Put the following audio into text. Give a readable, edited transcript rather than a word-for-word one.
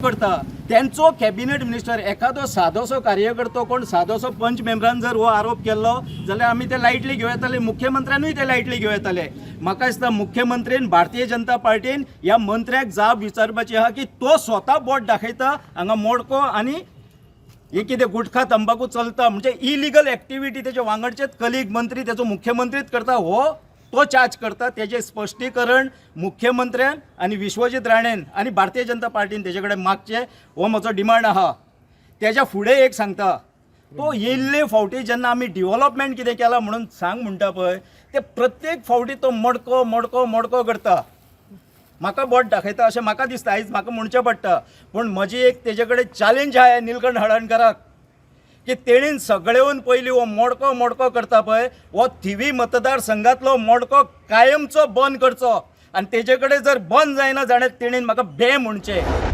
करता त्यांचो cabinet minister एखादो सादोसो कार्यकर्तो कोण सादोसो पंच मेंबरान जर हो आरोप केल्लो जाल्यार आमी ते लायटली घेवं येताले, मुख्यमंत्र्यानूय ते लायटली घेवं येताले. म्हाका दिसता मुख्यमंत्रीन भारतीय जनता पार्टीन ह्या मंत्र्याक जाप विचारपाची आहा की तो स्वता बोट दाखयता हांगा मोडको आनी हे कितें गुटखा तंबाखू चलता म्हणजे इलिगल एक्टिविटी तेजे वांगडचेच कलीग मंत्री तेजो मुख्यमंत्रीच करता हो तो चार्ज करता. तेजे स्पश्टीकरण मुख्यमंत्र्यान आनी विश्वजीत राणेन आनी भारतीय जनता पार्टीन तेजे कडेन मागचे हो म्हजो डिमांड आहा. तेज्या फुडें एक सांगता तो येयल्ले फावटी जेन्ना आमी डिवेलॉपमेंट कितें केलां म्हणून सांग म्हणटा पळय ते प्रत्येक फावटी तो मोडको मोडको मोडको करता. म्हाका बोट दाखयता अशें म्हाका दिसता. आयज म्हाका म्हणचें पडटा पूण म्हजी एक तेजे कडेन चॅलेंज आहा निलकंठ हळर्णकाराक की तेणीन सगळ्याहून पयलीं हो मोडको मोडको करता पळय हो थिवी मतदारसंघातलो मोडको कायमचो बंद करचो आनी तेजे कडेन जर बंद जायना जाल्यार तेणीन म्हाका बे म्हणचें.